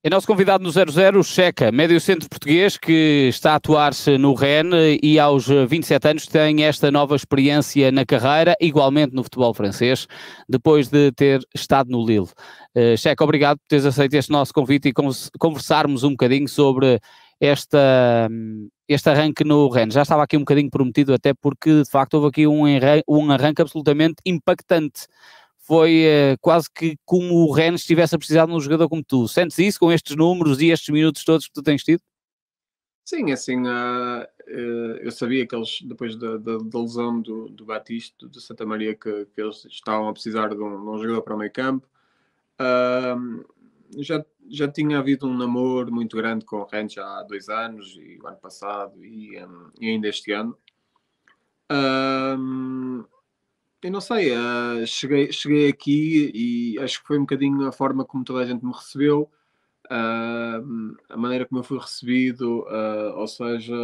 É nosso convidado no 00, o Checa, médio centro português que está a atuar-se no Rennes e aos 27 anos tem esta nova experiência na carreira, igualmente no futebol francês, depois de ter estado no Lille. Checa, obrigado por teres aceito este nosso convite e conversarmos um bocadinho sobre este arranque no Rennes. Já estava aqui um bocadinho prometido, até porque de facto houve aqui um arranque absolutamente impactante. Foi quase que como o Rennes estivesse a precisar de um jogador como tu. Sentes isso com estes números e estes minutos todos que tu tens tido? Sim, assim, eu sabia que eles, depois da lesão do Batista, do Santa Maria, que eles estavam a precisar de um jogador para o meio campo. Já tinha havido um namoro muito grande com o Rennes já há 2 anos, e o ano passado, e ainda este ano. Eu não sei, cheguei aqui e acho que foi um bocadinho a forma como toda a gente me recebeu, a maneira como eu fui recebido, ou seja,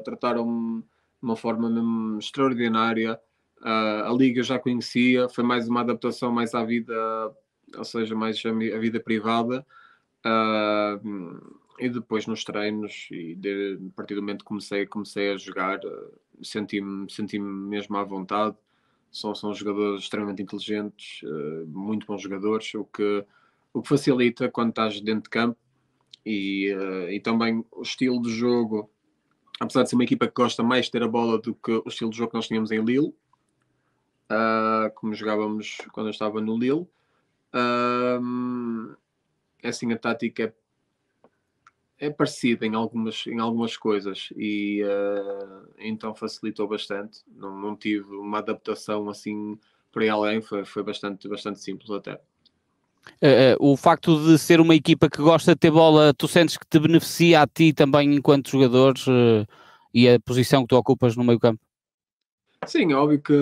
trataram-me de uma forma mesmo extraordinária. A Liga eu já conhecia, foi mais uma adaptação mais à vida, ou seja, mais a vida privada. E depois nos treinos, a partir do momento que comecei a jogar, senti-me mesmo à vontade. São jogadores extremamente inteligentes, muito bons jogadores, o que facilita quando estás dentro de campo. E também o estilo de jogo, apesar de ser uma equipa que gosta mais de ter a bola do que o estilo de jogo que nós tínhamos em Lille, como jogávamos quando eu estava no Lille. Assim, a tática é parecida em algumas coisas e então facilitou bastante. Não tive uma adaptação assim por aí além, foi bastante simples até. O facto de ser uma equipa que gosta de ter bola, tu sentes que te beneficia a ti também enquanto jogadores e a posição que tu ocupas no meio campo? Sim, é óbvio que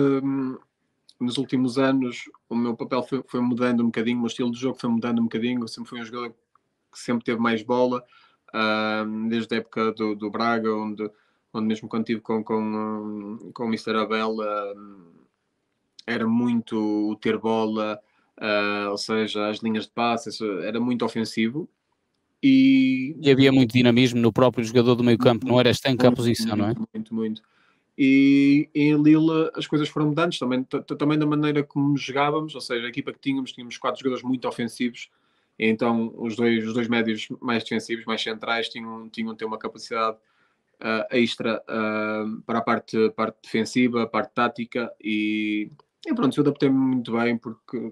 nos últimos anos o meu papel foi mudando um bocadinho, o meu estilo de jogo foi mudando um bocadinho. Eu sempre fui um jogador que sempre teve mais bola, desde a época do Braga, onde mesmo quando estive com o Mr. Abel, era muito o ter bola, ou seja, as linhas de passe, era muito ofensivo. E havia muito dinamismo no próprio jogador do meio campo, não era estanque à posição, não é? Muito. E em Lille as coisas foram mudando também da maneira como jogávamos, ou seja, a equipa que tínhamos 4 jogadores muito ofensivos, então os dois médios mais defensivos, mais centrais, tinham de ter uma capacidade extra para a parte defensiva, a parte tática, e pronto, eu adaptei-me muito bem porque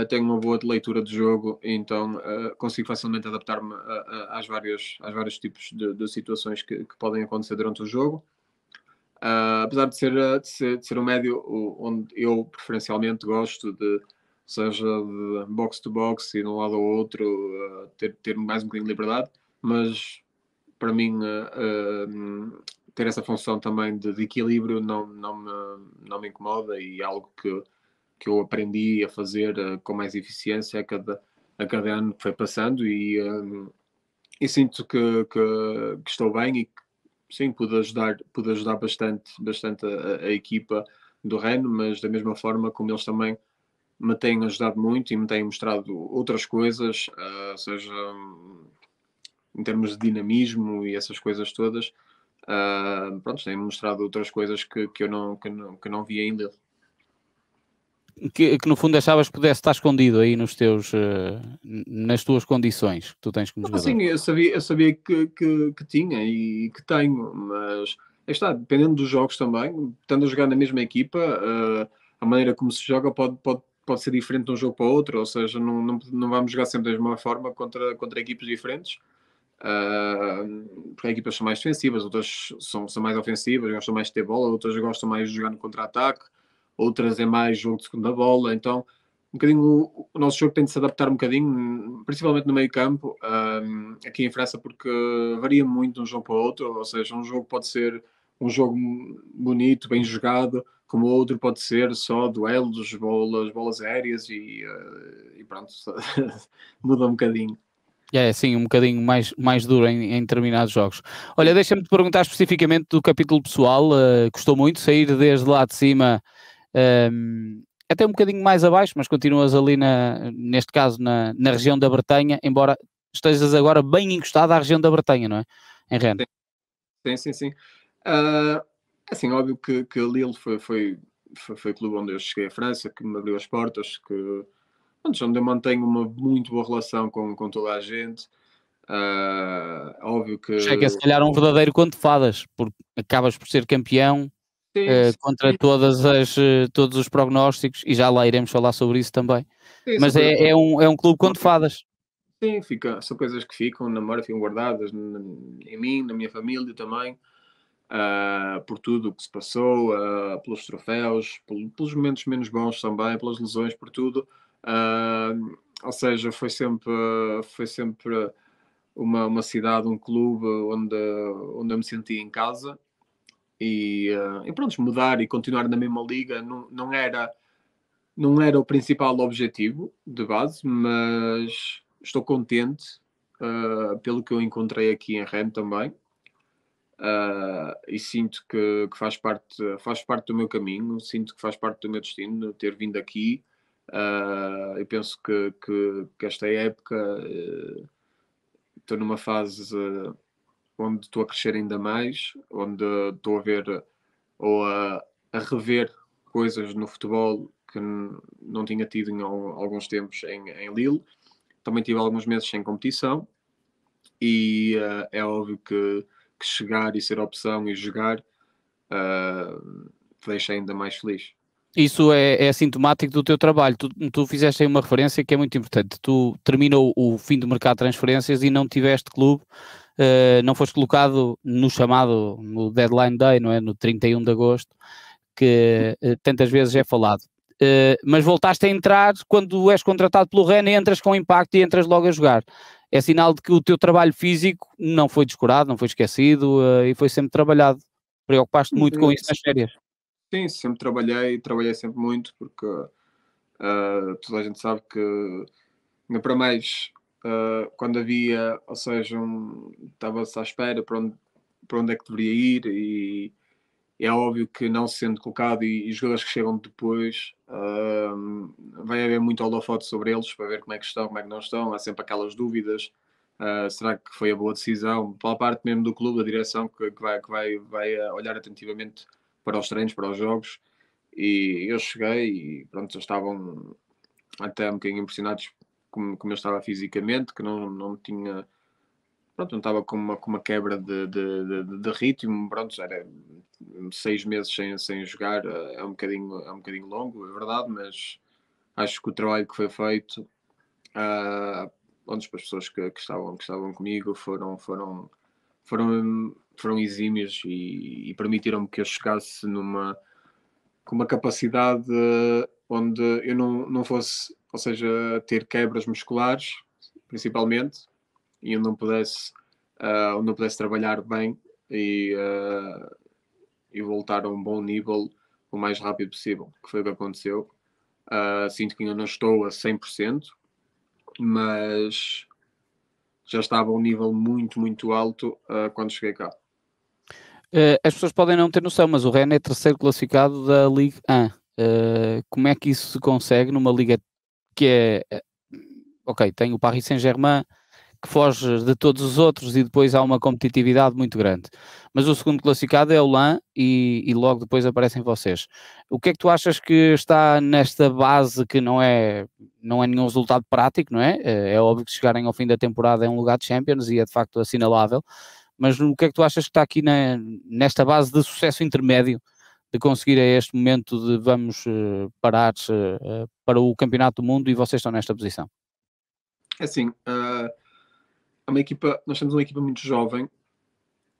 tenho uma boa leitura de jogo, então consigo facilmente adaptar-me às vários tipos de situações que podem acontecer durante o jogo. Apesar de ser um médio onde eu preferencialmente gosto seja de box to box e de um lado ao outro, ter mais um bocadinho de liberdade, mas para mim ter essa função também de equilíbrio não me incomoda, e é algo que eu aprendi a fazer com mais eficiência a cada ano que foi passando, e sinto que estou bem e que sim, pude ajudar bastante a equipa do Rennes, mas da mesma forma como eles também me têm ajudado muito e me têm mostrado outras coisas, seja em termos de dinamismo e essas coisas todas. Pronto, têm mostrado outras coisas que eu não vi ainda. Que no fundo achavas que pudesse estar escondido aí nas tuas condições que tu tens como jogador? Sim, eu sabia que tinha e que tenho, mas está, dependendo dos jogos também, estando a jogar na mesma equipa, a maneira como se joga pode ser diferente de um jogo para o outro, ou seja, não vamos jogar sempre da mesma forma contra equipas diferentes, porque equipas são mais defensivas, outras são mais ofensivas, gostam mais de ter bola, outras gostam mais de jogar no contra-ataque, outras é mais jogo de segunda bola. Então um bocadinho o nosso jogo tem de se adaptar um bocadinho, principalmente no meio campo, aqui em França, porque varia muito de um jogo para o outro, ou seja, um jogo pode ser um jogo bonito, bem jogado, como o outro pode ser só duelos, bolas aéreas e pronto, muda um bocadinho. É, sim, um bocadinho mais duro em determinados jogos. Olha, deixa-me te perguntar especificamente do capítulo pessoal. Custou muito sair desde lá de cima até um bocadinho mais abaixo, mas continuas ali, neste caso, na região da Bretanha, embora estejas agora bem encostado à região da Bretanha, não é? Em Rennes. Sim. Assim, óbvio que Lille foi o clube onde eu cheguei à França, que me abriu as portas, onde eu mantenho uma muito boa relação com toda a gente. Óbvio que... Checa é se calhar um verdadeiro conto de fadas, porque acabas por ser campeão contra todos os prognósticos, e já lá iremos falar sobre isso também. Sim, Mas é um clube conto de fadas. Sim, são coisas que ficam na memória, ficam guardadas em mim, na minha família também, por tudo o que se passou, pelos troféus, pelos momentos menos bons também, pelas lesões, por tudo. Ou seja, foi sempre uma cidade, um clube onde eu me senti em casa. E pronto, mudar e continuar na mesma liga não era o principal objetivo de base, mas estou contente pelo que eu encontrei aqui em Rennes também. E sinto que faz parte do meu caminho, sinto que faz parte do meu destino ter vindo aqui. Eu penso que esta época estou numa fase onde estou a crescer ainda mais, onde estou a ver ou a rever coisas no futebol que não tinha tido em alguns tempos em Lille. Também tive alguns meses sem competição e é óbvio que chegar e ser opção e jogar te deixa ainda mais feliz. Isso é sintomático do teu trabalho. Tu fizeste aí uma referência que é muito importante. Tu terminou o fim do mercado de transferências e não tiveste clube, não foste colocado no deadline day, não é? No 31 de agosto, que tantas vezes é falado. Mas voltaste a entrar quando és contratado pelo Rennes, entras com impacto e entras logo a jogar. É sinal de que o teu trabalho físico não foi descurado, não foi esquecido e foi sempre trabalhado. Preocupaste muito com isso nas férias. Sim, sempre trabalhei sempre muito, porque toda a gente sabe que, ainda para mais, quando havia, ou seja, estava-se à espera para onde é que deveria ir, e é óbvio que não sendo colocado e jogadores que chegam depois, vai haver muito holofote sobre eles para ver como é que estão, como é que não estão, há sempre aquelas dúvidas. Será que foi a boa decisão? Pela parte mesmo do clube, da direção, que vai olhar atentivamente para os treinos, para os jogos. E eu cheguei e pronto, já estavam até um bocadinho impressionados como eu estava fisicamente, que não tinha, pronto, não estava com uma quebra de ritmo. Pronto, já era 6 meses sem jogar, é um bocadinho longo, é verdade, mas acho que o trabalho que foi feito, onde as pessoas que estavam comigo foram exímios e permitiram-me que eu chegasse com uma capacidade onde eu não fosse, ou seja, ter quebras musculares, principalmente, e onde não pudesse trabalhar bem e voltar a um bom nível o mais rápido possível, que foi o que aconteceu. Sinto que ainda não estou a 100%, mas já estava a um nível muito, muito alto quando cheguei cá. As pessoas podem não ter noção, mas o Rennes é terceiro classificado da Ligue 1. Como é que isso se consegue numa liga que ok, tem o Paris Saint-Germain que foge de todos os outros e depois há uma competitividade muito grande. Mas o segundo classificado é o LAN e logo depois aparecem vocês. O que é que tu achas que está nesta base que não é nenhum resultado prático, não é? É óbvio que chegarem ao fim da temporada é um lugar de Champions e é de facto assinalável, mas o que é que tu achas que está aqui nesta base de sucesso intermédio de conseguir a este momento de vamos parar para o Campeonato do Mundo e vocês estão nesta posição? É assim, nós temos uma equipa muito jovem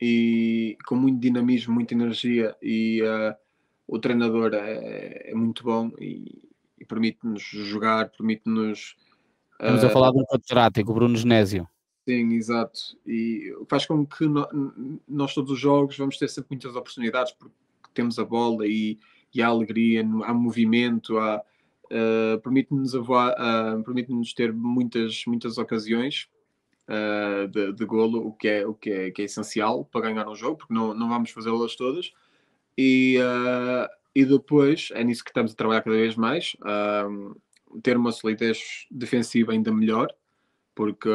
e com muito dinamismo, muita energia, e o treinador é muito bom e permite-nos jogar, permite-nos... Estamos a falar de um catedrático, o Bruno Genésio. Sim, exato. E faz com que nós todos os jogos vamos ter sempre muitas oportunidades, porque temos a bola e há alegria, há movimento, permite-nos ter muitas ocasiões de golo, o que é essencial para ganhar um jogo, porque não vamos fazê-las todas. E depois, é nisso que estamos a trabalhar cada vez mais, ter uma solidez defensiva ainda melhor, porque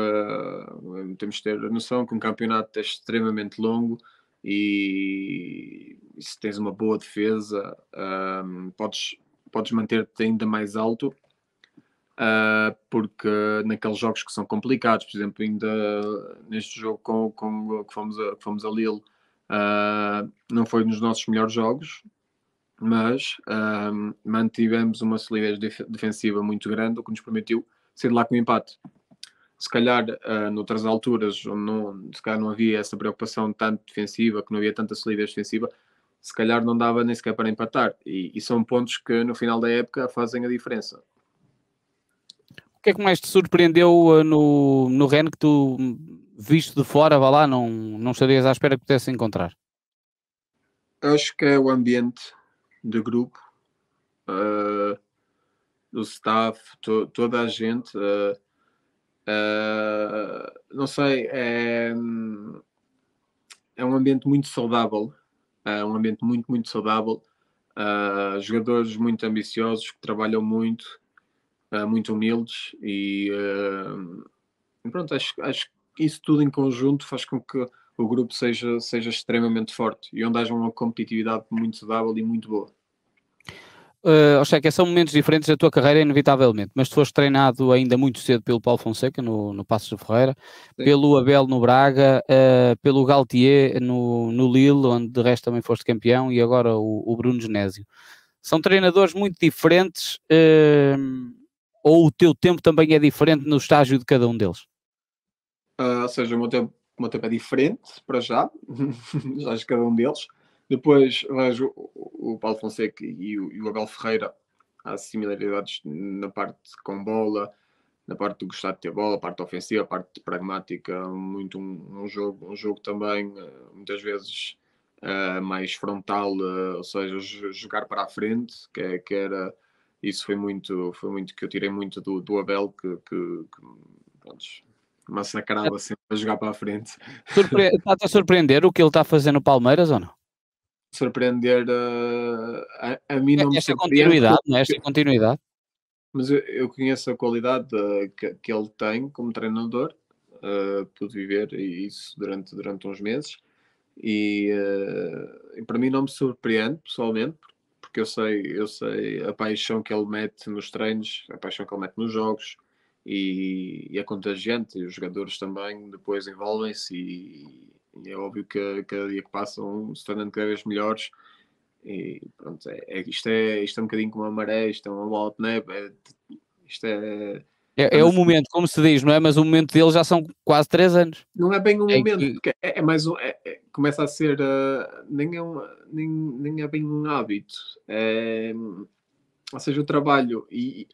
temos de ter a noção que um campeonato é extremamente longo e se tens uma boa defesa, podes manter-te ainda mais alto, porque naqueles jogos que são complicados, por exemplo, ainda neste jogo que fomos a Lille, não foi nos nossos melhores jogos, mas mantivemos uma solidez defensiva muito grande, o que nos permitiu sair de lá com o empate. Se calhar, noutras alturas, onde se calhar não havia essa preocupação tanto defensiva, que não havia tanta solidez defensiva, se calhar não dava nem sequer para empatar. E são pontos que no final da época fazem a diferença. O que é que mais te surpreendeu no Rennes que tu, visto de fora, vá lá, não estarias à espera que pudesse encontrar? Acho que é o ambiente de grupo, do staff, toda a gente. Não sei, é um ambiente muito saudável, um ambiente muito, muito saudável. Jogadores muito ambiciosos que trabalham muito, muito humildes e pronto, acho que isso tudo em conjunto faz com que o grupo seja extremamente forte e onde haja uma competitividade muito saudável e muito boa. Ou seja, são momentos diferentes da tua carreira, inevitavelmente, mas tu foste treinado ainda muito cedo pelo Paulo Fonseca, no Passos de Ferreira, Sim. pelo Abel no Braga, pelo Galtier no Lille, onde de resto também foste campeão, e agora o Bruno Genésio. São treinadores muito diferentes, ou o teu tempo também é diferente no estágio de cada um deles? Ou seja, o meu tempo é diferente, para já, acho que cada um deles. Depois vejo o Paulo Fonseca e o Abel Ferreira, há similaridades na parte com bola, na parte de gostar de ter bola, a parte ofensiva, a parte pragmática, muito um jogo também, muitas vezes mais frontal, ou seja, jogar para a frente, que era, isso foi muito que eu tirei muito do Abel, que pronto, massacrava sempre a jogar para a frente. Está-te a surpreender o que ele está a fazer no Palmeiras ou não? Surpreender, a mim não me Esta surpreende, continuidade, não é? Esta continuidade. mas eu conheço a qualidade que ele tem como treinador, pude viver isso durante uns meses e para mim não me surpreende pessoalmente, porque eu sei a paixão que ele mete nos treinos, a paixão que ele mete nos jogos e é contagiante, e os jogadores também depois envolvem-se e é óbvio que cada dia que passam se tornando cada vez melhores e pronto, isto é um bocadinho como uma maré, isto é uma bola de neve, isto é... É o momento, como se diz, não é? Mas o momento dele já são quase 3 anos. Não é bem um Em momento, que porque é mais um. Começa a ser. Nem é bem um hábito. Ou seja, o trabalho e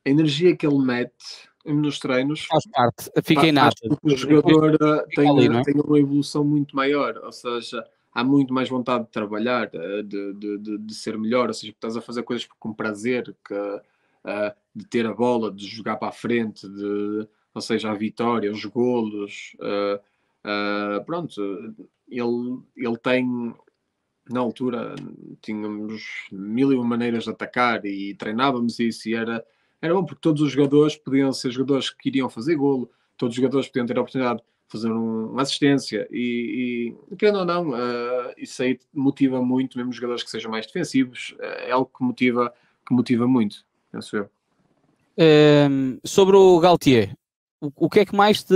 a energia que ele mete nos treinos faz parte, fica faz inata. com que o Depois jogador fica ali, não é? tenha uma evolução muito maior. Ou seja, há muito mais vontade de trabalhar, de ser melhor. Ou seja, estás a fazer coisas com prazer, de ter a bola, de jogar para a frente, ou seja, a vitória, os golos. Pronto, ele tem, na altura, tínhamos mil e uma maneiras de atacar e treinávamos isso e era bom porque todos os jogadores podiam ser jogadores que iriam fazer golo, todos os jogadores podiam ter a oportunidade de fazer uma assistência e querendo ou não, isso aí motiva muito, mesmo os jogadores que sejam mais defensivos, é algo que motiva muito, penso eu. Sobre o Galtier, o que é que mais te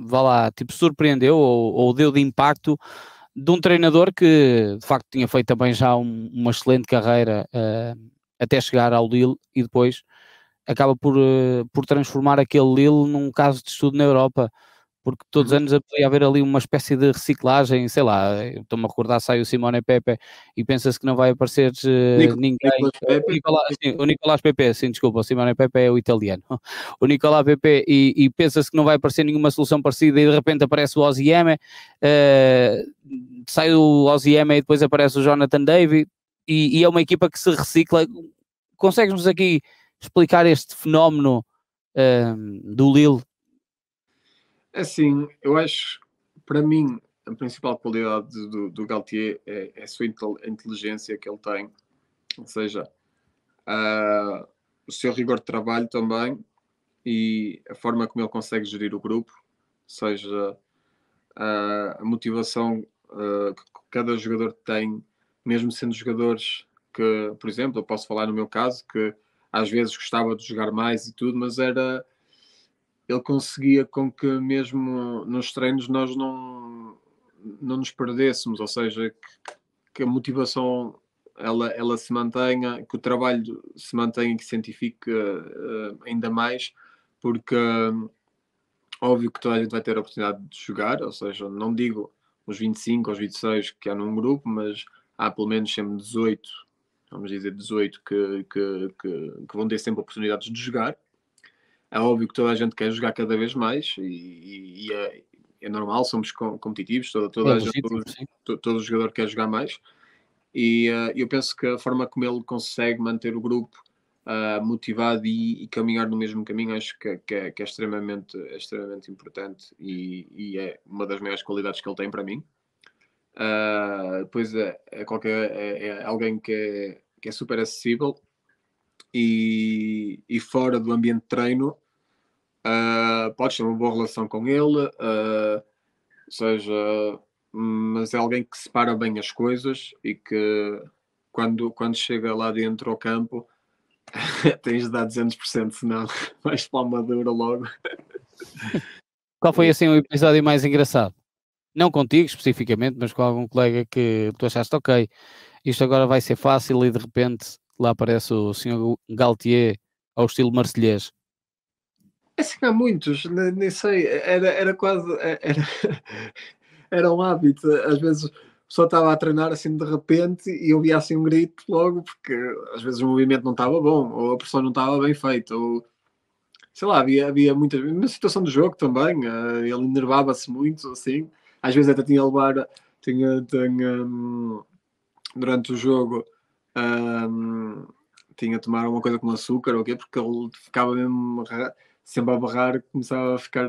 vá lá, tipo, surpreendeu ou deu de impacto de um treinador que de facto tinha feito também já uma excelente carreira até chegar ao Lille e depois acaba por transformar aquele Lille num caso de estudo na Europa, porque todos os anos podia haver ali uma espécie de reciclagem, sei lá, estou-me a recordar, sai o Simone Pepe e pensa-se que não vai aparecer ninguém. O Nicolás Pepe, sim, desculpa, o Simone Pepe é o italiano. O Nicolás Pepe e pensa-se que não vai aparecer nenhuma solução parecida e de repente aparece o Osimhen, sai o Osimhen e depois aparece o Jonathan David e é uma equipa que se recicla. Consegues-nos aqui explicar este fenómeno do Lille? Assim, eu acho, para mim, a principal qualidade do Galtier é a sua inteligência que ele tem, ou seja, o seu rigor de trabalho também, e a forma como ele consegue gerir o grupo, ou seja, a motivação que cada jogador tem, mesmo sendo jogadores que, por exemplo, eu posso falar no meu caso, que às vezes gostava de jogar mais e tudo, mas ele conseguia com que mesmo nos treinos nós não nos perdêssemos, ou seja, que a motivação ela se mantenha, que o trabalho se mantenha e que se cientifique ainda mais, porque óbvio que toda a gente vai ter a oportunidade de jogar, ou seja, não digo os 25 ou os 26 que há num grupo, mas há pelo menos sempre 18, vamos dizer 18, que vão ter sempre oportunidades de jogar. É óbvio que toda a gente quer jogar cada vez mais e é normal, somos competitivos, É toda a gente, legítimo, sim. todo jogador quer jogar mais. E eu penso que a forma como ele consegue manter o grupo motivado e caminhar no mesmo caminho, acho que é extremamente importante e é uma das maiores qualidades que ele tem para mim. Depois é alguém que é super acessível e fora do ambiente de treino, podes ter uma boa relação com ele, ou seja, mas é alguém que separa bem as coisas e que quando chega lá dentro ao campo tens de dar 200%, senão vais para a madura logo. Qual foi assim o episódio mais engraçado? Não contigo especificamente, mas com algum colega que tu achaste, ok, isto agora vai ser fácil e de repente lá aparece o senhor Galtier ao estilo marselhês. É assim, há muitos, nem sei, era quase, era um hábito, às vezes a pessoa estava a treinar assim de repente e eu via assim um grito logo, porque às vezes o movimento não estava bom, ou a pressão não estava bem feita, ou sei lá, havia muitas na situação do jogo também, ele enervava-se muito, assim, às vezes até tinha a levar, tinha durante o jogo, tinha a tomar alguma coisa com açúcar ou o quê, porque ele ficava mesmo sempre a barrar, começava a ficar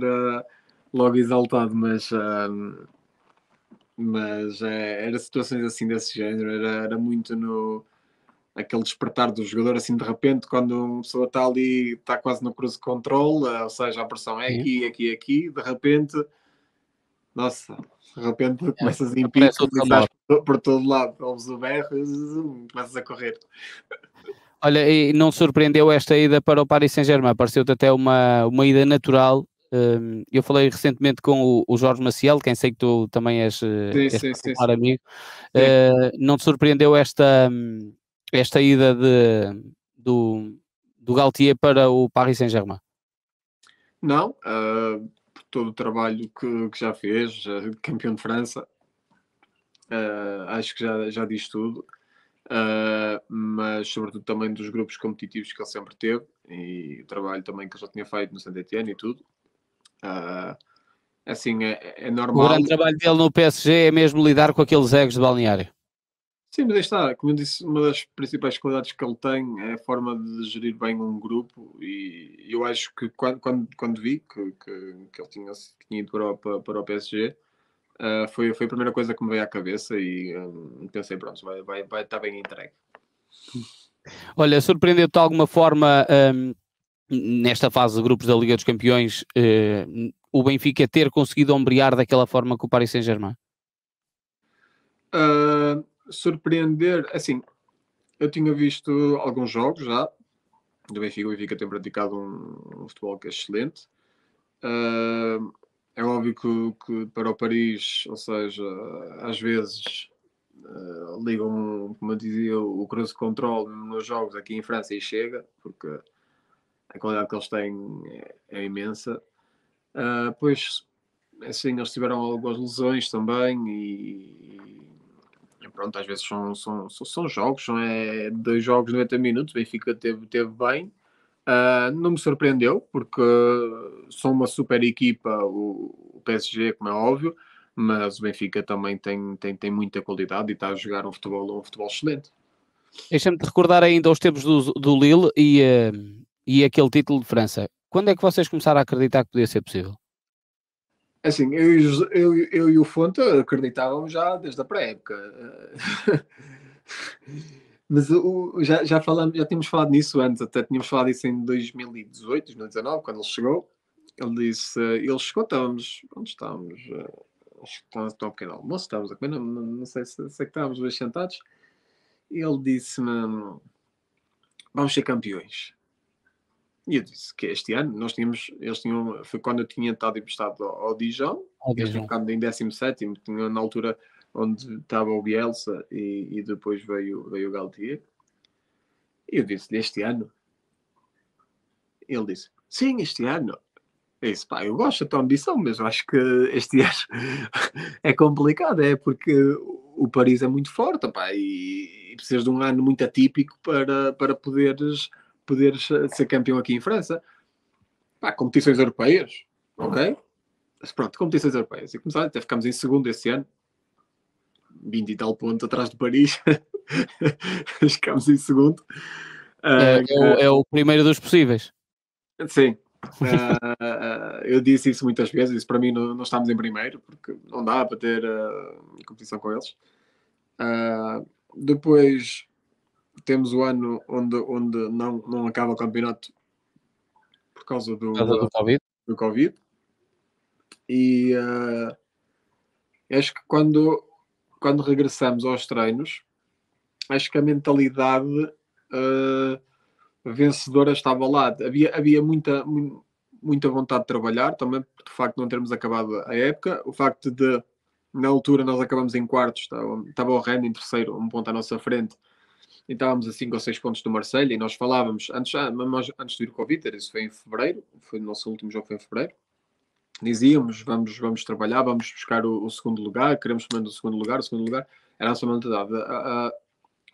logo exaltado, mas era situações assim desse género, era muito no aquele despertar do jogador assim de repente, quando uma pessoa está ali, está quase no cruise control, ou seja, a pressão é Sim. aqui, aqui, aqui, de repente, nossa, de repente É, começas em aparece pico, o começas famoso. por todo lado, ouves o berro e começas a correr. Olha, e não surpreendeu esta ida para o Paris Saint-Germain? Pareceu-te até uma ida natural. Eu falei recentemente com o Jorge Maciel, quem sei que tu também Sim, és sim, sim, particular sim. amigo. Sim. Não te surpreendeu esta ida do Galtier para o Paris Saint-Germain? Não, por todo o trabalho que já fez, campeão de França, acho que já diz tudo. Mas sobretudo também dos grupos competitivos que ele sempre teve e o trabalho também que ele já tinha feito no Saint-Étienne e tudo. Uh, assim, é O normal. grande trabalho dele no PSG é mesmo lidar com aqueles egos de balneário. Sim, mas aí está, como eu disse, uma das principais qualidades que ele tem é a forma de gerir bem um grupo e eu acho que quando vi que ele tinha ido para o PSG, foi a primeira coisa que me veio à cabeça e pensei, pronto, vai estar bem entregue. Olha, surpreendeu-te de alguma forma nesta fase de grupos da Liga dos Campeões o Benfica ter conseguido ombrear daquela forma com o Paris Saint-Germain? Surpreender, assim, eu tinha visto alguns jogos já do Benfica. O Benfica tem praticado um futebol que é excelente. É óbvio que para o Paris, ou seja, às vezes ligam, como eu dizia, o cruise control nos jogos aqui em França e chega, porque a qualidade que eles têm é imensa. Pois, assim, eles tiveram algumas lesões também e pronto, às vezes são jogos, são 2 jogos 90 minutos, o Benfica teve bem. Não me surpreendeu, porque são uma super equipa, o PSG, como é óbvio, mas o Benfica também tem muita qualidade e está a jogar um futebol excelente. Deixa-me te recordar ainda os tempos do Lille e aquele título de França. Quando é que vocês começaram a acreditar que podia ser possível? Assim, eu e o Fonte acreditávamos já desde a pré-época. Mas já tínhamos falado nisso antes, até tínhamos falado isso em 2018, 2019, quando ele chegou. Ele disse, ele chegou, estávamos, onde estávamos? Acho que estávamos a um pequeno almoço, estávamos a comer, não sei se é que estávamos dois sentados. E ele disse-me, vamos ser campeões. E eu disse que este ano foi quando eu tinha estado emprestado ao Dijon, eles tinham ficado em 17º, tinha na altura onde estava o Bielsa e depois veio o Galtier. E eu disse-lhe, este ano? Ele disse, sim, este ano. Eu disse, pá, eu gosto da tua ambição, mas eu acho que este ano é complicado, porque o Paris é muito forte, pá, e precisas de um ano muito atípico para poderes ser campeão aqui em França. Pá, competições europeias, ok? Mas pronto, competições europeias. E começar, até ficámos em segundo esse ano, 20 e tal pontos atrás de Paris. Ficámos em segundo. É o primeiro dos possíveis. Sim. Eu disse isso muitas vezes. Isso para mim não estamos em primeiro, porque não dá para ter competição com eles. Depois temos o ano onde não acaba o campeonato por causa Por causa do Covid. do Covid. E acho que quando regressamos aos treinos, acho que a mentalidade vencedora estava lá. Havia muita vontade de trabalhar, também por de facto não termos acabado a época. O facto de, na altura, nós acabamos em quartos, estava o Rennes em terceiro, um ponto à nossa frente, e estávamos a 5 ou 6 pontos do Marseille, e nós falávamos, antes de vir o Covid, isso foi em fevereiro, foi o nosso último jogo foi em fevereiro, dizíamos, vamos trabalhar, vamos buscar o segundo lugar, queremos pelo menos o segundo lugar, era a nossa mentalidade.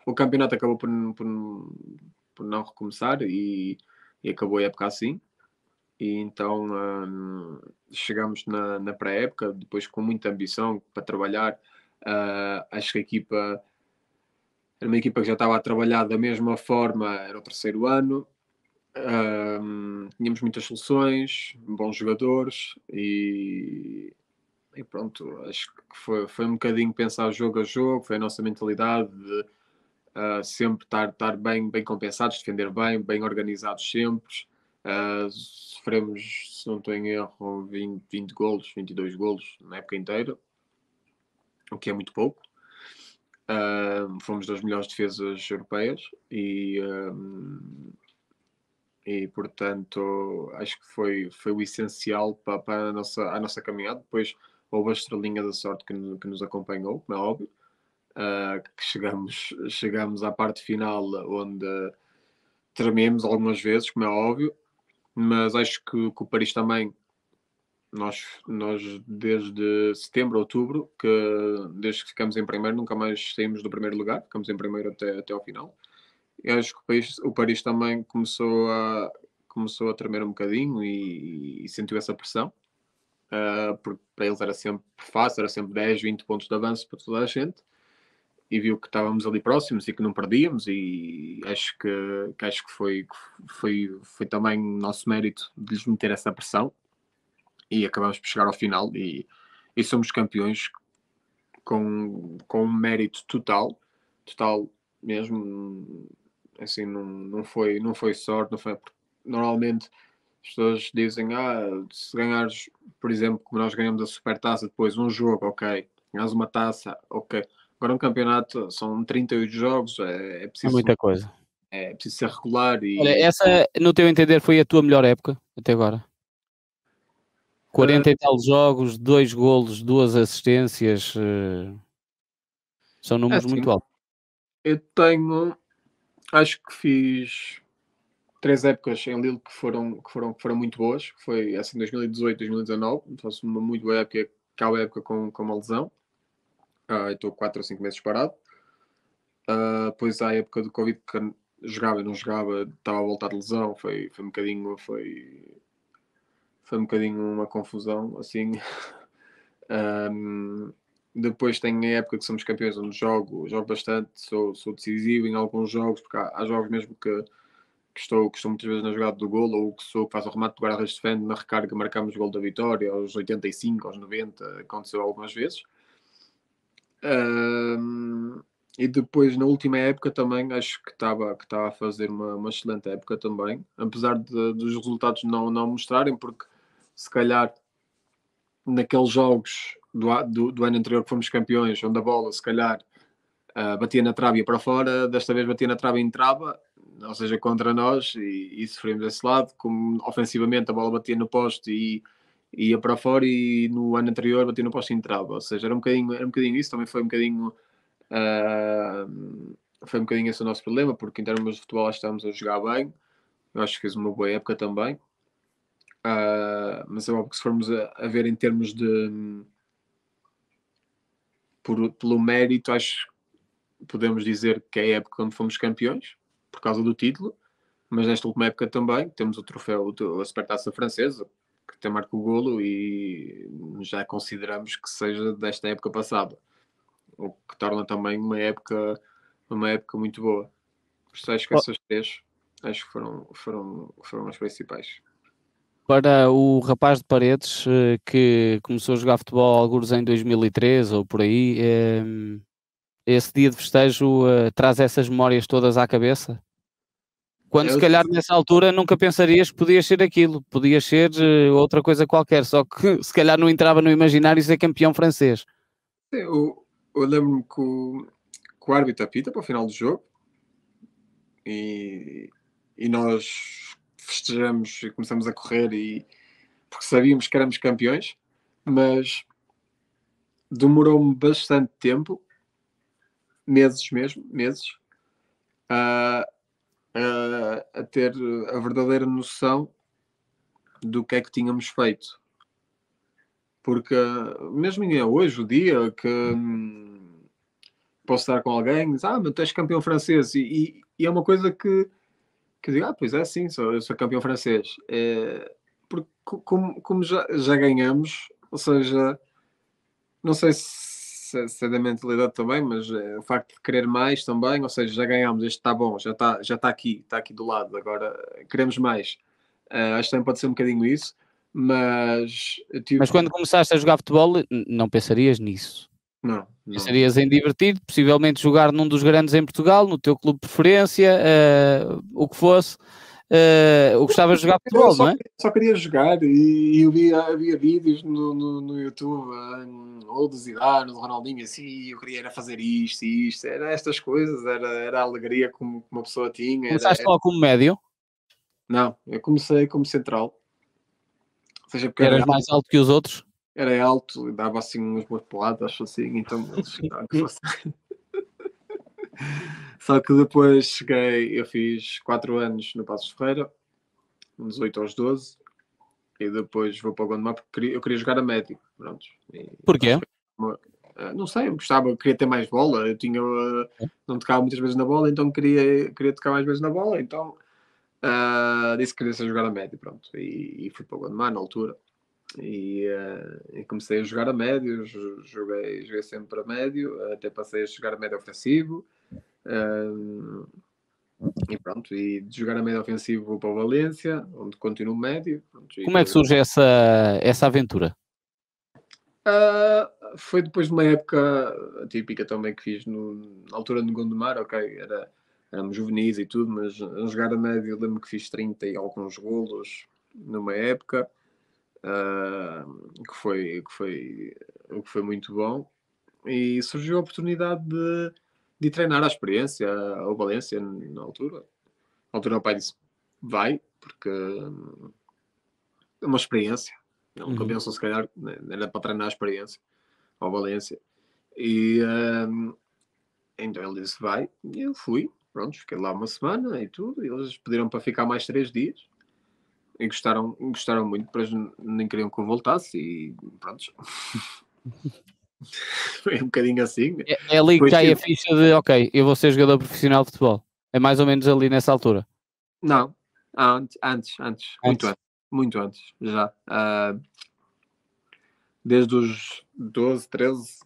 O campeonato acabou por não recomeçar e acabou a época assim. E então chegamos na pré-época, depois com muita ambição para trabalhar. Acho que a equipa era uma equipa que já estava a trabalhar da mesma forma, era o terceiro ano. Tínhamos muitas soluções, bons jogadores e pronto, acho que foi um bocadinho pensar jogo a jogo, foi a nossa mentalidade de sempre estar bem compensados, defender bem organizados sempre. Sofremos, se não estou em erro, 20 golos, 22 golos na época inteira, o que é muito pouco. Fomos das melhores defesas europeias e portanto acho que foi o essencial para a nossa caminhada. Depois houve a estrelinha da sorte que nos acompanhou, como é óbvio, que chegamos à parte final onde trememos algumas vezes, como é óbvio, mas acho que o Paris também, nós desde setembro, outubro, desde que ficamos em primeiro, nunca mais saímos do primeiro lugar, ficamos em primeiro até ao final. E acho que o Paris também começou a tremer um bocadinho e sentiu essa pressão, porque para eles era sempre fácil, era sempre 10, 20 pontos de avanço para toda a gente, e viu que estávamos ali próximos e que não perdíamos, e acho que foi também nosso mérito de lhes meter essa pressão, e acabamos por chegar ao final e somos campeões com um mérito total mesmo. Assim, não foi sorte, não foi. Normalmente as pessoas dizem, se ganhares, por exemplo, como nós ganhamos a Supertaça, depois um jogo, ok, ganhas uma taça, ok. Agora um campeonato são 38 jogos, é É preciso, muita coisa. é preciso ser regular Olha, e essa, no teu entender, foi a tua melhor época até agora? 40 e tal jogos, 2 golos, 2 assistências, são números assim, muito altos. eu acho que fiz 3 épocas em Lille que foram muito boas. Foi assim 2018, 2019. Fosse uma muito boa época, aquela época com uma lesão. Estou 4 ou 5 meses parado. Depois há a época do Covid que jogava e não jogava, estava a voltar de lesão. Foi um bocadinho uma confusão assim. Depois tem a época que somos campeões, onde jogo bastante, sou decisivo em alguns jogos, porque há jogos mesmo que estou muitas vezes na jogada do golo, ou que faço o remate do guarda-redes defende, na recarga marcamos o gol da vitória, aos 85, aos 90, aconteceu algumas vezes. E depois, na última época, também acho que estava a fazer uma excelente época também, apesar dos resultados não mostrarem, porque se calhar naqueles jogos do ano anterior que fomos campeões, onde a bola se calhar batia na trave e ia para fora, desta vez batia na trave e entrava, ou seja, contra nós, e sofremos desse lado, como ofensivamente a bola batia no poste e ia para fora, e no ano anterior batia no poste e entrava, ou seja, era um bocadinho isso, também foi um bocadinho esse o nosso problema, porque em termos de futebol acho que estávamos a jogar bem, eu acho que fez uma boa época também, mas é óbvio que se formos a ver em termos de pelo mérito, acho que podemos dizer que é a época onde fomos campeões, por causa do título, mas nesta última época também temos o troféu, a Supertaça Francesa, que até marca o golo e já consideramos que seja desta época passada, o que torna também uma época muito boa. Por isso acho que essas três acho que foram as principais. Para o rapaz de Paredes que começou a jogar futebol alguns em 2003 ou por aí, esse dia de festejo traz essas memórias todas à cabeça? Quando se calhar nessa altura nunca pensarias que podias ser aquilo, podias ser outra coisa qualquer, só que se calhar não entrava no imaginário ser campeão francês. Eu lembro-me que o árbitro apita para o final do jogo e nós festejamos e começamos a correr porque sabíamos que éramos campeões, mas demorou-me bastante tempo, meses mesmo, a ter a verdadeira noção do que é que tínhamos feito. Porque mesmo ainda hoje, o dia que posso estar com alguém, diz, mas tu és campeão francês, e é uma coisa que eu digo, pois é, sim, eu sou campeão francês. Porque como já ganhamos, ou seja, não sei se é da mentalidade também, mas o facto de querer mais também, ou seja, já ganhámos, este está bom, já está aqui do lado, agora queremos mais. Acho que também pode ser um bocadinho isso, mas Mas quando começaste a jogar futebol, não pensarias nisso? Não. Pensarias em divertir, possivelmente jogar num dos grandes em Portugal, no teu clube de preferência, o que fosse. Gostavas de jogar futebol, não é? Só queria jogar e eu havia vídeos no YouTube, ou do Zidane, do Ronaldinho, assim, eu queria era fazer isto e isto, era estas coisas, era a alegria que uma pessoa tinha. Começaste logo como médio? Não, eu comecei como central. Ou seja, porque eras mais alto que os outros? Era alto, dava assim umas boas peladas, assim, então eles ficavam que fosse. Só que depois eu fiz 4 anos no Passos de Ferreira, uns 8 aos 12, e depois vou para o Gondomar porque eu queria jogar a médio. Pronto. Porquê? Não sei, eu queria ter mais bola, não tocava muitas vezes na bola, então queria tocar mais vezes na bola, então disse que queria jogar a médio, pronto, e fui para o Gondomar na altura. E comecei a jogar a médio, joguei sempre a médio, até passei a jogar a médio ofensivo, e pronto, e de jogar a médio ofensivo vou para o Valência, onde continuo médio. Pronto, como é que surge essa aventura? Foi depois de uma época típica também que fiz na altura no Gondomar, ok, éramos juvenis e tudo, mas a jogar a médio lembro que fiz 30 e alguns golos numa época. Que foi muito bom, e surgiu a oportunidade de treinar a experiência ao Valência na altura. Na altura o pai disse, vai, porque é uma experiência, nunca pensou se calhar, era para treinar a experiência ao Valência, e então ele disse, vai, e eu fui, pronto, fiquei lá uma semana e tudo, e eles pediram para ficar mais 3 dias, e gostaram muito, depois nem queriam que eu voltasse e pronto. Foi um bocadinho assim. É ali que cai a ficha de, ok, eu vou ser jogador profissional de futebol. É mais ou menos ali nessa altura? Não, antes. Muito antes, já. Desde os 12, 13.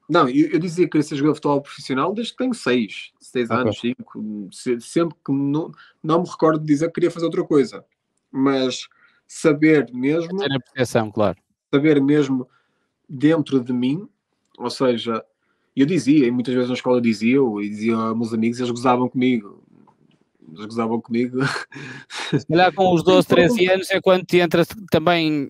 Não, eu dizia que queria ser jogador de futebol profissional desde que tenho 6 anos, 5. Sempre que não me recordo de dizer que queria fazer outra coisa. Mas saber mesmo... Ter a percepção, claro. Saber mesmo dentro de mim, ou seja, E eu dizia, e muitas vezes na escola dizia aos meus amigos, eles gozavam comigo. Eles gozavam comigo. Se calhar com os 12, 13 anos é quando te entra também,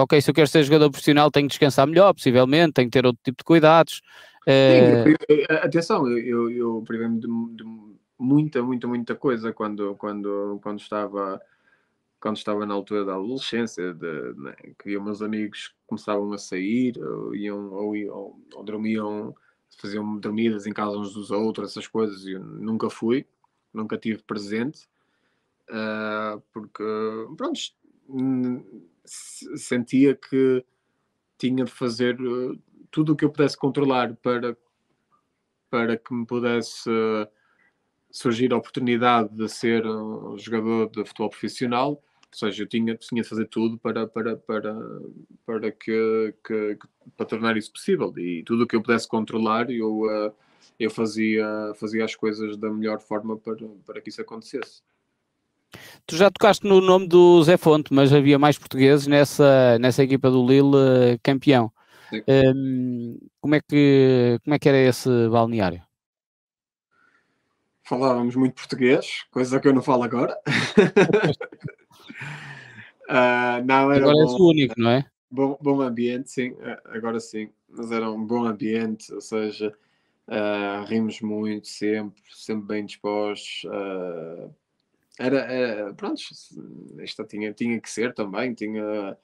ok, se eu quero ser jogador profissional tenho que descansar melhor, possivelmente, tenho que ter outro tipo de cuidados. Sim, atenção, eu privei-me de muita coisa quando estava na altura da adolescência, né, que os meus amigos começavam a sair, ou dormiam, faziam dormidas em casa uns dos outros, essas coisas, e eu nunca fui, nunca tive presente, porque, pronto, sentia que tinha de fazer tudo o que eu pudesse controlar para que me pudesse surgir a oportunidade de ser um jogador de futebol profissional, ou seja, eu tinha de fazer tudo para para tornar isso possível, e tudo o que eu pudesse controlar eu fazia as coisas da melhor forma para que isso acontecesse. Tu já tocaste no nome do Zé Fonte, mas havia mais portugueses nessa equipa do Lille campeão. Como é que era esse balneário? Falávamos muito português, coisa que eu não falo agora. Não, era Agora és bom. o único, não é? Bom ambiente, sim, agora sim, mas era um bom ambiente, ou seja, rimos muito, sempre bem dispostos. Pronto, isto tinha que ser também, tinha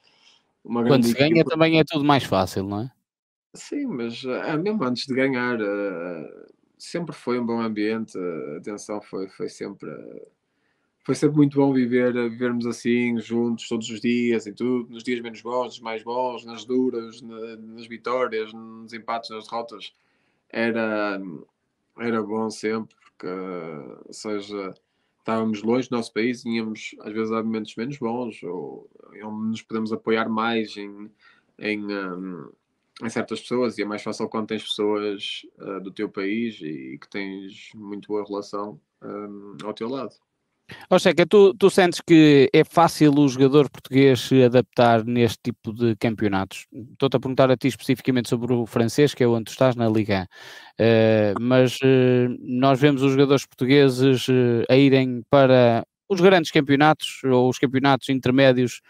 uma Quando grande se ganha equipa. também é tudo mais fácil, não é? Sim, mas mesmo antes de ganhar, sempre foi um bom ambiente, a atenção foi sempre muito bom vivermos assim, juntos, todos os dias e tudo, nos dias menos bons, nos mais bons, nas duras, nas vitórias, nos empates, nas derrotas. Era, era bom sempre, porque, ou seja, estávamos longe do nosso país, íamos às vezes a momentos menos bons, ou onde nos podemos apoiar mais em, um, em certas pessoas, e é mais fácil quando tens pessoas do teu país e que tens muito boa relação ao teu lado. Ou seja, tu sentes que é fácil o jogador português se adaptar neste tipo de campeonatos? Estou-te a perguntar a ti especificamente sobre o francês, que é onde tu estás na Liga. Mas nós vemos os jogadores portugueses a irem para os grandes campeonatos ou os campeonatos intermédios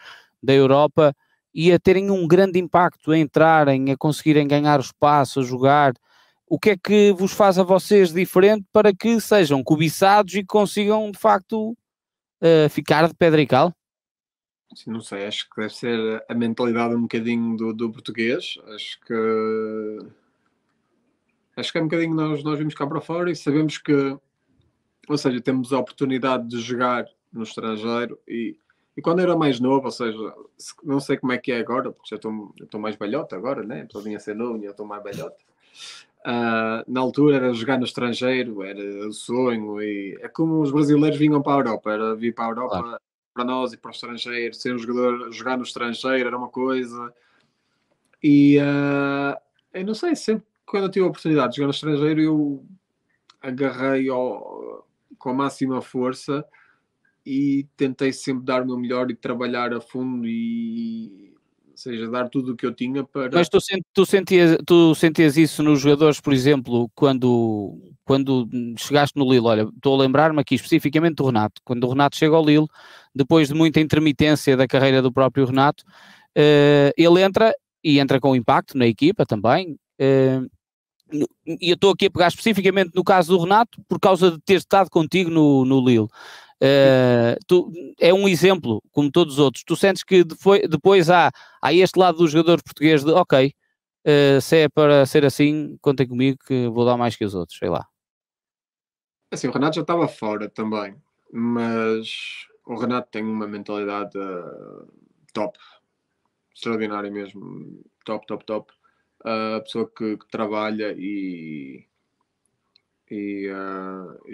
da Europa e a terem um grande impacto, a entrarem, a conseguirem ganhar o espaço, a jogar. O que é que vos faz a vocês diferente para que sejam cobiçados e consigam, de facto, ficar de pedra e cal? Não sei, acho que deve ser a mentalidade um bocadinho do português. Acho que é um bocadinho nós vimos cá para fora e sabemos que, ou seja, temos a oportunidade de jogar no estrangeiro e quando era mais novo, ou seja, não sei como é que é agora, porque já estou mais velhote agora, né? Apesar de ser novo, já estou mais velhote. Na altura era jogar no estrangeiro, era o sonho, e é como os brasileiros vinham para a Europa, era vir para a Claro. Europa, para nós e para o estrangeiro, ser um jogador, jogar no estrangeiro era uma coisa, e eu não sei, sempre quando eu tive a oportunidade de jogar no estrangeiro, eu agarrei com a máxima força e tentei sempre dar o meu melhor e trabalhar a fundo ou seja, dar tudo o que eu tinha Mas para. tu sentias isso nos jogadores, por exemplo, quando chegaste no Lille? Olha, estou a lembrar-me aqui especificamente do Renato. Quando o Renato chega ao Lille, depois de muita intermitência da carreira do próprio Renato, ele entra com impacto na equipa também. E eu estou aqui a pegar especificamente no caso do Renato, por causa de ter estado contigo no Lille. É um exemplo, como todos os outros. Tu sentes que depois há este lado do jogador português de ok, se é para ser assim, contem comigo que vou dar mais que os outros, sei lá. Assim, o Renato já estava fora também, mas o Renato tem uma mentalidade top, extraordinária mesmo, top, top, top. A pessoa que trabalha e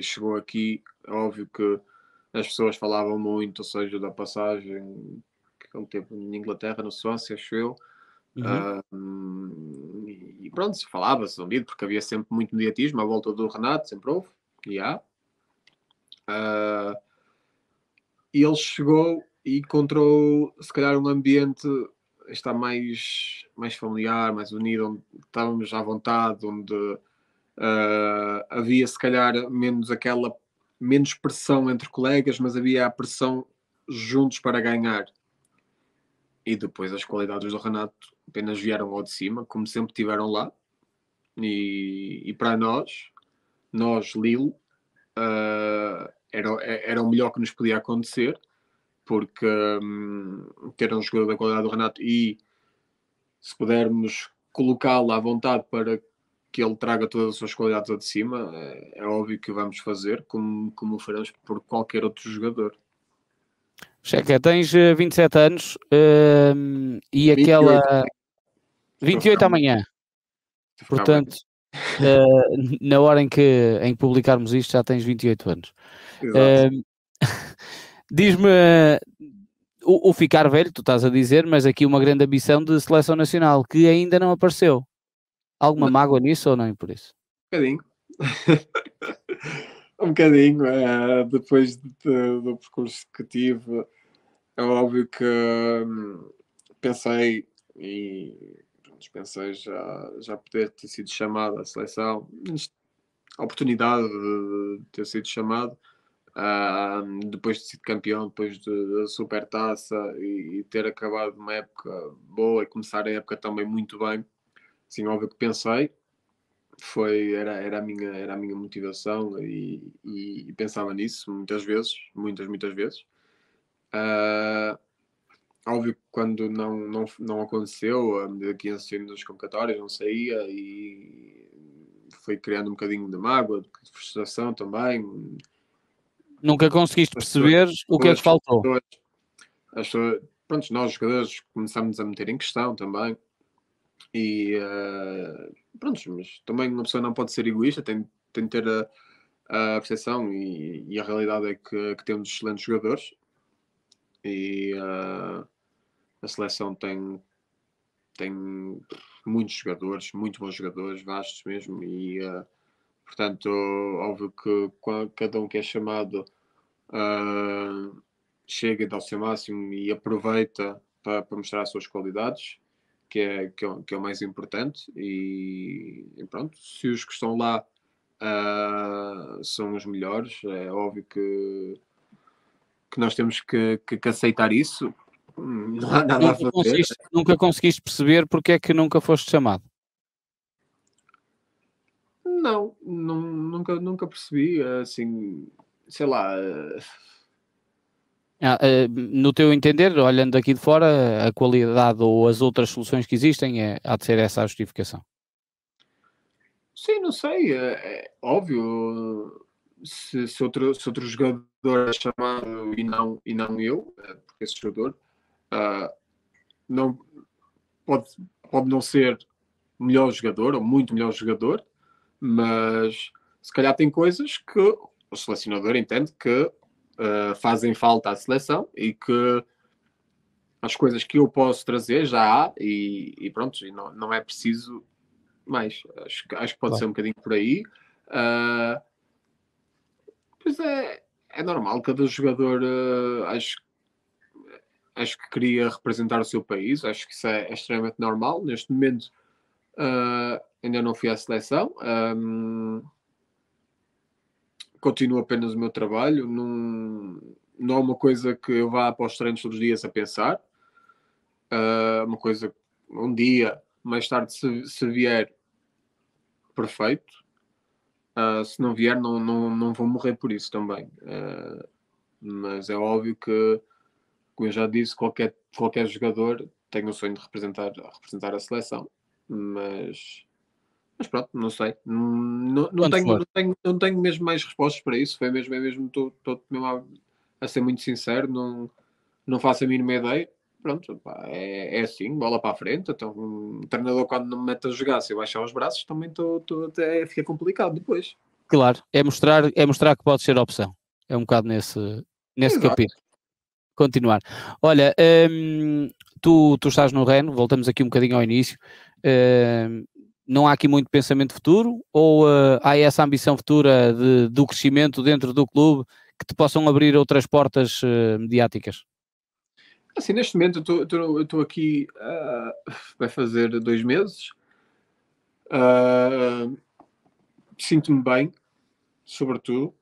chegou aqui, é óbvio que as pessoas falavam muito, ou seja, da passagem que ele teve em Inglaterra, na Suécia, acho eu. Uhum. E pronto, falava-se ouvido, porque havia sempre muito mediatismo à volta do Renato, sempre houve, e há. E ele chegou e encontrou, se calhar, um ambiente está mais familiar, mais unido, onde estávamos à vontade, onde Havia se calhar menos pressão entre colegas, mas havia a pressão juntos para ganhar. E depois as qualidades do Renato apenas vieram ao de cima, como sempre tiveram lá. E para nós Lille, era o melhor que nos podia acontecer, porque ter um jogador da qualidade do Renato e se pudermos colocá-lo à vontade para que ele traga todas as suas qualidades ao de cima, é óbvio que vamos fazer, como o faremos por qualquer outro jogador. Checa, tens 27 anos e 28. aquela 28 amanhã. Portanto, na hora em que publicarmos isto já tens 28 anos. Diz-me o ficar velho, tu estás a dizer, mas aqui uma grande ambição de seleção nacional que ainda não apareceu. Alguma mágoa nisso ou nem por isso? Um bocadinho. Um bocadinho. Depois do percurso que tive, é óbvio que pensei já poder ter sido chamado à seleção, a oportunidade de ter sido chamado, depois de ser campeão, depois da Supertaça e ter acabado uma época boa e começar a época também muito bem. Sim, óbvio que pensei, era a minha motivação e pensava nisso muitas vezes. Óbvio que quando não aconteceu, à medida que ia saindo das convocatórias, não saía e foi criando um bocadinho de mágoa, de frustração também. Nunca conseguiste perceber o que é que faltou? Pronto, nós jogadores começámos a meter em questão também. E pronto, mas também uma pessoa não pode ser egoísta, tem de ter a percepção e a realidade é que temos excelentes jogadores e a seleção tem muitos jogadores, muito bons jogadores, vastos mesmo, e portanto, óbvio que cada um que é chamado chega e dá o seu máximo e aproveita para mostrar as suas qualidades, que é o mais importante, e pronto, se os que estão lá são os melhores, é óbvio que nós temos que aceitar isso. Não há nada a fazer. Nunca conseguiste perceber porque é que nunca foste chamado? Não, nunca percebi, assim, sei lá. No teu entender, olhando aqui de fora, a qualidade ou as outras soluções que existem há de ser essa a justificação. Sim, não sei, é óbvio, se outro jogador é chamado e não eu, porque esse jogador não pode não ser melhor jogador ou muito melhor jogador, mas se calhar tem coisas que o selecionador entende que fazem falta à seleção e que as coisas que eu posso trazer já há e pronto, e não é preciso mais. Acho que pode ser um bocadinho por aí. Pois é normal, cada jogador acho que queria representar o seu país, acho que isso é extremamente normal. Neste momento ainda não fui à seleção, continuo apenas o meu trabalho, não é uma coisa que eu vá para os treinos todos os dias a pensar, uma coisa, um dia, mais tarde, se vier, perfeito. Se não vier, não vou morrer por isso também. Mas é óbvio que, como eu já disse, qualquer jogador tem o sonho de representar a seleção. Mas pronto, não sei. Não tenho mesmo mais respostas para isso. Estou mesmo a ser muito sincero. Não faço a mínima ideia. Pronto, pá, é assim, bola para a frente. Então, um treinador, quando não me mete a jogar, se eu baixar os braços, também até fica complicado depois. Claro, é mostrar que pode ser opção. É um bocado nesse capítulo. Continuar. Olha, tu estás no Rennes, voltamos aqui um bocadinho ao início. Não há aqui muito pensamento futuro ou há essa ambição futura do crescimento dentro do clube que te possam abrir outras portas mediáticas? Assim, neste momento eu estou aqui, vai fazer 2 meses. sinto-me bem, sobretudo.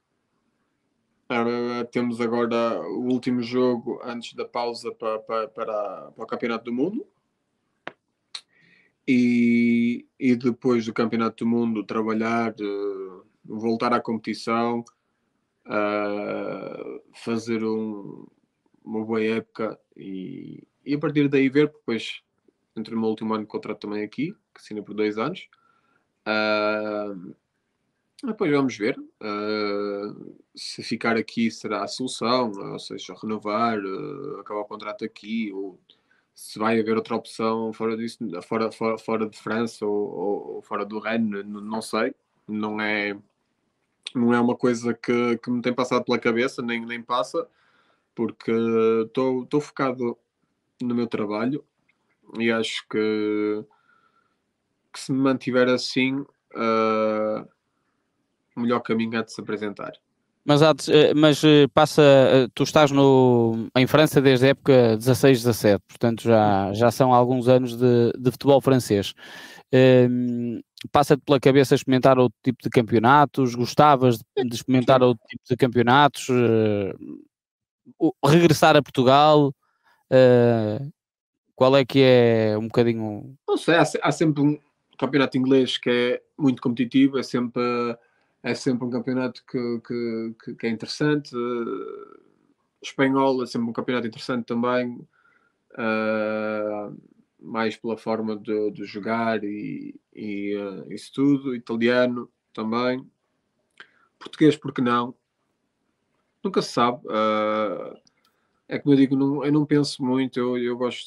Temos agora o último jogo antes da pausa para o Campeonato do Mundo. E depois do Campeonato do Mundo trabalhar, voltar à competição, fazer uma boa época e a partir daí ver, depois entre o meu último ano de contrato também aqui, que assina por 2 anos. Depois vamos ver se ficar aqui será a solução, ou seja, renovar, acabar o contrato aqui, ou se vai haver outra opção fora disso, fora de França ou fora do Rennes, não sei. Não é uma coisa que me tem passado pela cabeça, nem passa, porque estou focado no meu trabalho e acho que se me mantiver assim, o melhor caminho é de se apresentar. Mas tu estás em França desde a época 16-17, portanto já são alguns anos de futebol francês. Passa-te pela cabeça experimentar outro tipo de campeonatos? Gostavas de experimentar outro tipo de campeonatos? Regressar a Portugal? Qual é que é um bocadinho... Não sei, há sempre um campeonato inglês que é muito competitivo, é sempre um campeonato que é interessante. Espanhol é sempre um campeonato interessante também, mais pela forma de jogar e isso tudo. Italiano também. Português, porque não? Nunca se sabe. É como eu digo, eu não penso muito. Eu gosto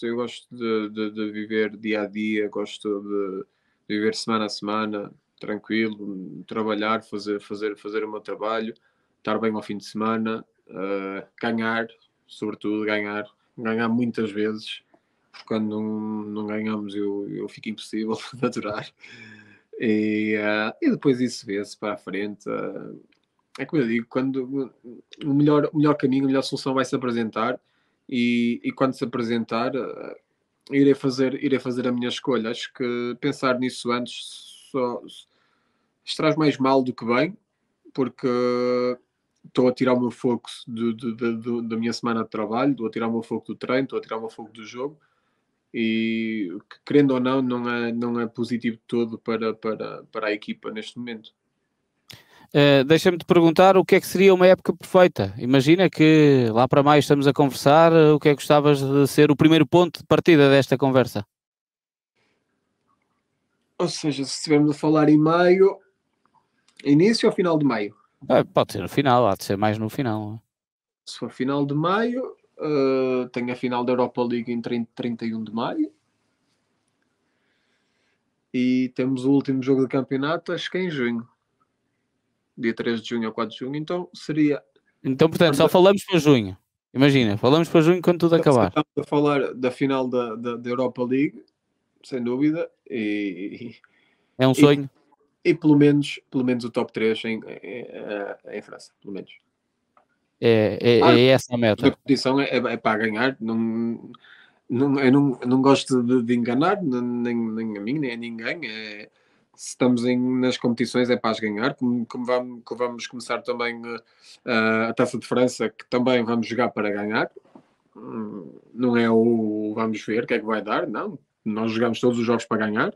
de viver dia a dia, gosto de viver semana a semana, tranquilo, trabalhar, fazer o meu trabalho, estar bem ao fim de semana, ganhar, sobretudo ganhar muitas vezes. Quando não ganhamos, eu fico impossível de aturar. E depois isso vê-se para a frente. É como eu digo, quando o melhor caminho, a melhor solução vai se apresentar e quando se apresentar, irei fazer a minha escolha. Acho que pensar nisso antes só traz mais mal do que bem, porque estou a tirar o meu foco da minha semana de trabalho, estou a tirar o meu foco do treino, estou a tirar o meu foco do jogo e, querendo ou não é positivo de todo para a equipa neste momento. Deixa-me te perguntar o que é que seria uma época perfeita. Imagina que lá para maio estamos a conversar, o que é que gostavas de ser o primeiro ponto de partida desta conversa? Ou seja, se estivermos a falar em maio, início ou final de maio? Pode ser no final, há de ser mais no final. Se for final de maio, tenho a final da Europa League em 31 de maio. E temos o último jogo do campeonato, acho que é em junho. Dia 3 de junho ou 4 de junho, então seria... Então, portanto, só falamos para junho. Imagina, falamos para junho quando tudo acabar. Estamos a falar da final da Europa League, sem dúvida. É um sonho? E pelo menos o top 3 em França, pelo menos. É essa a meta. A competição é para ganhar. Eu não gosto de enganar, nem a mim, nem a ninguém. Se estamos nas competições é para as ganhar, como vamos começar também a Taça de França, que também vamos jogar para ganhar. Não é o vamos ver o que é que vai dar, não. Nós jogamos todos os jogos para ganhar,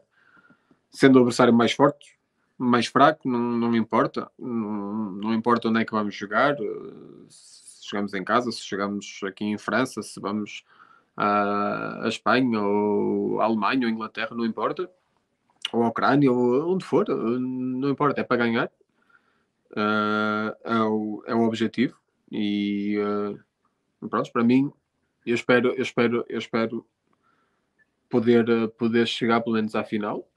sendo o adversário mais forte, mais fraco, não importa. Não importa onde é que vamos jogar, se jogamos em casa, se jogamos aqui em França, se vamos a Espanha ou a Alemanha ou a Inglaterra, não importa, ou a Ucrânia ou onde for, não importa, é para ganhar. É o objetivo e pronto, para mim eu espero poder chegar pelo menos à final.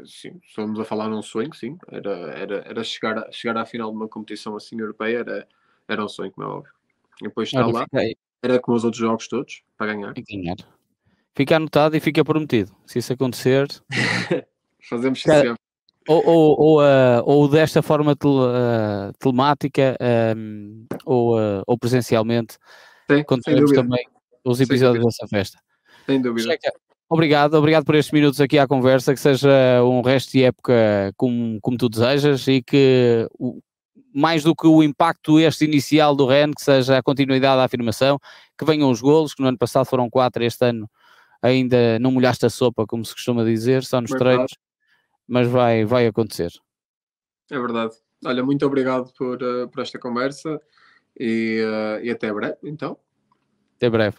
Sim, estamos a falar num sonho, sim, era chegar à final de uma competição assim europeia, era um sonho, como é óbvio. E depois está lá, era como os outros jogos todos, para ganhar. Fica anotado e fica prometido. Se isso acontecer... Fazemos isso sempre. Ou desta forma telemática ou presencialmente, Sim, quando teremos também os episódios dessa festa. Sem dúvida. Obrigado por estes minutos aqui à conversa, que seja um resto de época como tu desejas e que mais do que o impacto este inicial do Rennes, que seja a continuidade da afirmação, que venham os golos, que no ano passado foram 4, este ano ainda não molhaste a sopa, como se costuma dizer, só nos treinos, mas vai acontecer. É verdade. Olha, muito obrigado por esta conversa e até breve, então. Até breve.